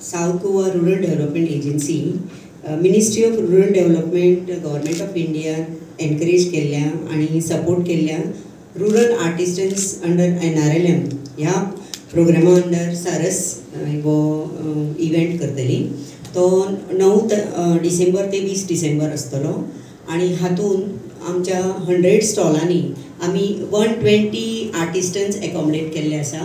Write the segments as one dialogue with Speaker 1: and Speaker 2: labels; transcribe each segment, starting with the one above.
Speaker 1: South Goa Rural Development Agency, Ministry of Rural Development, Government of India encourage केल्या आणि support केल्या rural आर्टिस्टन्स under NRLM ह्या प्रोग्रामा under सारस वो इवेंट करतली तो 9 डिसेंबर ते 20 डिसेंबर आसतलो आणि हातून आमच्या 100 स्टॉलांनी आम्ही 120 आर्टिस्टन्स एकोमोडेट केल्ले आसा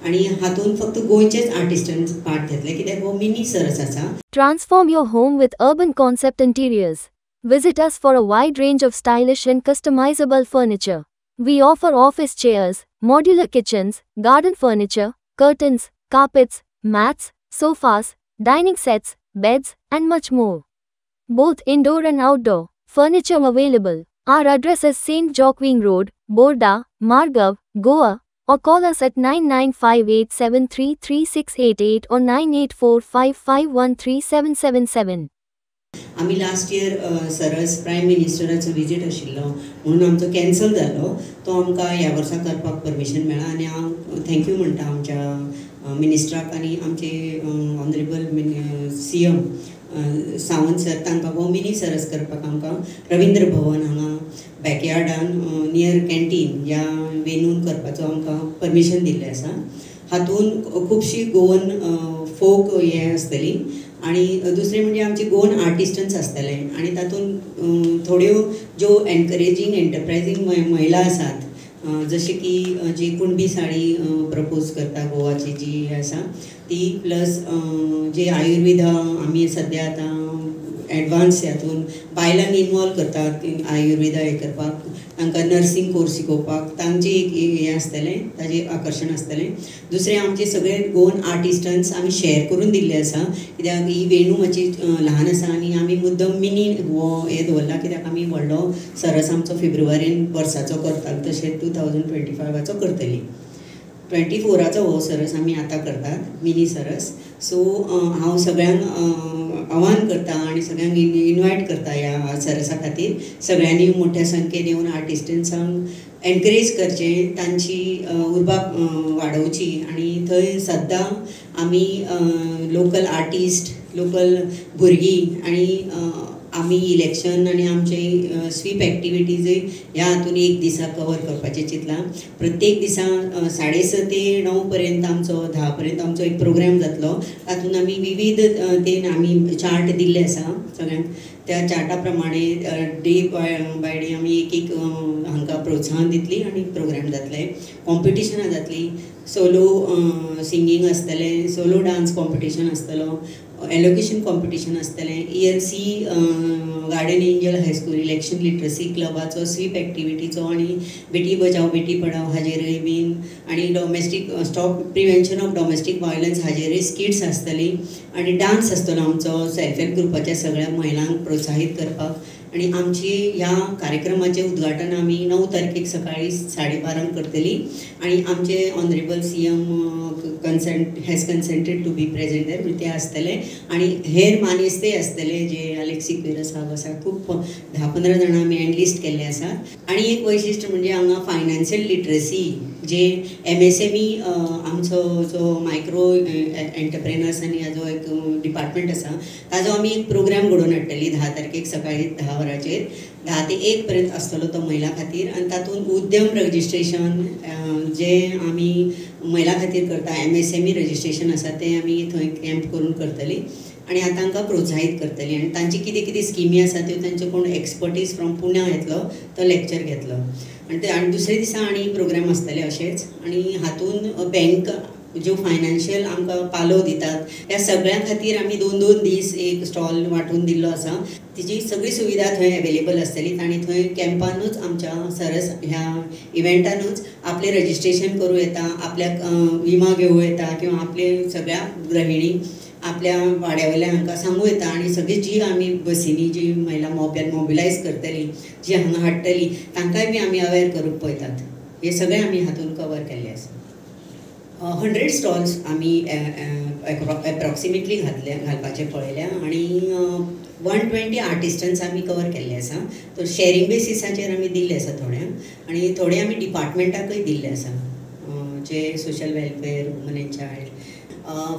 Speaker 1: आणि हातून फक्त गोंयचेच आर्टिस्टन्स पार्ट घेतले कित्याक हो मिनी सरस आसा.
Speaker 2: Transform your home with urban concept interiors. Visit us for a wide range of stylish and customizable furniture. We offer office chairs, modular kitchens, garden furniture, curtains, carpets, mats, sofas, dining sets, beds, and much more. Both indoor and outdoor furniture available. Our address is St. Joaquin Road, Borda, Margav, Goa, or call us at 9958733688 or 9845513777.
Speaker 1: आम्ही last year सरस prime मिनिस्टराचो visit आशिल्लो म्हणून आमचो cancel जालो तो आमकां ह्या वर्सा करपाक परमिशन मेळ्ळा आनी हांव थँक्यू म्हणटा आमच्या मिनिस्टराक आनी आमचे ऑनरेबल CM सावंत सर तांकां हो मिनी सरस करपाक आमकां रवींद्र भवन हांगा बॅकयार्डान नियर कॅन्टीन ह्या वेनून करपाचो आमकां परमिशन दिल्लें आसा. हातून खुबशीं गोवन फोक हे आसतली आणि दुसरे म्हणजे आमचे गोवन आर्टिस्टन्स आसतले आणि तातून थोड्यो ज्यो एनकरेजींग एंटरप्रायझींग महिला आसात जशे की जी कुणबी साडी प्रपोज करता गोवाची जी आसा ती प्लस जे आयुर्वेदा आमी सद्या आतां एडवान्स हातून बायलांक इनवॉल्व करतात आयुर्वेदा हे करपाक तांकां नर्सिंग कोर्स शिकोवपाक तांचे एक हें आसतलें ताजें आकर्शण आसतलें. दुसरें आमचे सगळे गोवन आर्टिस्टन्स आमी शेअर करून दिल्ले आसा कित्याक ही वेणू मातशी ल्हान आसा आनी आमी मुद्दम मिनी हो हे दवरला कित्याक आमी व्हडलो सरस आमचो फेब्रुवारीन वर्साचो करतात तशें 2025चो करतली. 24चो हो सरस आमी आतां करतात मिनी सरस. सो हांव सगळ्यांक आव्हान करता आणि सगळ्यांक इनवायट करता ह्या सरसा खातीर सगळ्यांनी मोठ्या संख्येन येवन आर्टिस्टन्सांक एनकरेज करचें तांची उर्बा वाडोवची आणि थंय सद्दां आमी लोकल आर्टिस्ट लोकल भुरगीं आणि आमी इलेक्शन आणि आमचे स्वीप एक्टिविटीजूय ह्या हातून एक दिसा कवर करपाचें चिंतलां. प्रत्येक दिसा 6:30 ते 9 पर्यंत आमचो 10 पर्यंत आमचो एक प्रोग्राम जातलो. तातूंत आमी विविध ते आमी चार्ट दिल्ले आसा सगळ्यांक त्या चार्टा प्रमाणे डे बाय डे आमी एक हांकां प्रोत्साहन दितली आणि प्रोग्राम जातले. कॉम्पिटिशनां जातली, सोलो सिंगींग आसतलें, सोलो डान्स कॉम्पिटिशन आसतलो, एलोकेशन कॉम्पिटिशन आसतलें, ELC garden angel high school election literacy क्लबाचो स्वीप एक्टिविटीचो आणि बेटी बचाव बेटी पढाव हाजेरय बीन आणि domestic stop prevention of domestic violence हाजेरय स्किट्स आसतली आणि डान्स आसतलो आमचो सेल्फ हेल्प ग्रुपाच्या सगळ्या महिलांक प्रोत्साहित करपाक. आणि आमची ह्या कार्यक्रमाचे उद्घाटन आमी 9 तारखेक सकाळी 12:30 करतली आणि आमचे honourable CM has consented to be present there ते आसतले आणि हेर मानेस्ते आसतले जे अलेक्सिक वेरा साहब आसा. खूब 10-15 जाणां आमी एनलिस्ट केल्ले आसात. आणि एक वैशिश्ट म्हणजे हांगा फायनान्शियल लिटरसी जे MSME आमचो जो मायक्रो एंटरप्रेनर्स आनी हाजो एक डिपार्टमेंट आसा ताजो आमी एक प्रोग्राम घडोवन हाडटली 10 तारखेक सकाळी 10 वरांचेर 10 ते 1 पर्यंत आसतलो तो महिला खातीर. आणि तातूंत उद्यम रजिस्ट्रेशन जे आमी महिला खातीर करता MSME रजिस्ट्रेशन आसा तें आमी थंय कॅम्प करून करतली आणि तांकां प्रोत्साहीत करतली आणि तांची कितें कितें स्किमी आसा त्यो तांचे कोण एक्सपर्टीज फ्रॉम पुण्या येतलो तो लेक्चर घेतलो. आणि दुसरे दिसा आणि प्रोग्राम आसतले अशेंच. आणि हातून बँक ज्यो फायनान्शियल आमकां पालो दितात ह्या सगळ्यां खातीर आमी 2-2 दीस एक स्टॉल वांटून दिल्लो आसा. तिची सगळी सुविधा थंय अवेलेबल आसतली आणि थंय कॅम्पानूच आमच्या सरस ह्या इव्हेंटानूच आपले रजिस्ट्रेशन करूं येता, आपल्याक विमा घेवं येता किंवा आपले सगळ्या गृहिणी आपल्या वाड्यावयल्या हांकां सांगूं येता आणि सगळी जी आमी बसींनी जी महिला मोबिलायज करतली जी हांगा हाडटली तांकांय बी आमी अवेअर करूंक पळयतात. हे सगळें आमी हातून कवर केल्ले आसा. 100 स्टॉल्स आमी एप्रॉक्सिमेटली घालपाचे पळयल्या आणि 120 आर्टिस्टन्स आमी कवर केल्ले आसा. तर शेअरिंग बेसिसाचेर आमी दिल्ले आसा थोड्यांक आणि थोडे आमी डिपार्टमेंटाकय दिल्ले आसा जे social welfare women and child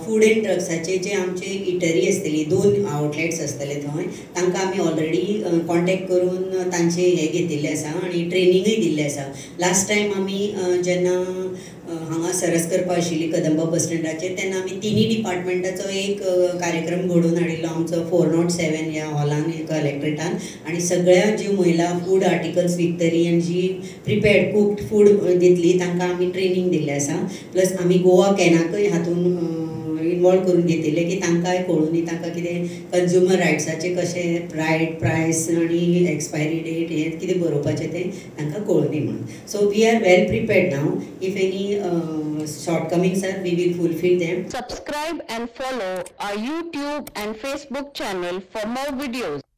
Speaker 1: food and ड्रग्साचे जे आमचे इटरी आसतली 2 आउटलेट्स आसतले थंय तांकां आमी ऑलरेडी कॉन्टेक्ट करून तांचे हे घेतिल्ले आसा आनी ट्रेनिंगूय दिल्ले आसा. लास्ट टायम आमी जेन्ना हांगा सरस करपा आशिल्ली कदंबा बस स्टँडाचेर तेन्ना आमी तिनी डिपार्टमेंटाचो एक कार्यक्रम घडोवन हाडिल्लो आमचो 407 ह्या हॉलान कलेक्ट्रेटान आनी सगळ्या ज्यो महिला फूड आर्टिकल्स विकतली आनी जी प्रिपेर्ड कुक्ड फूड दितली तांकां आमी ट्रेनिंग दिल्लें आसा. प्लस आमी गोवा कॅनाकय हातून इनवॉल्व करून घेतिल्ले की तांकांय कळून तांकां कितें कंज्युमर रायट्साचें कशें रायट प्रायस आनी एक्सपायरी डेट हें कितें बरोवपाचें तें तांकां कळुनी म्हणून. So we are well prepared now. If any shortcomings are, we will fulfill them.
Speaker 3: Subscribe and follow our YouTube and Facebook channel for more videos.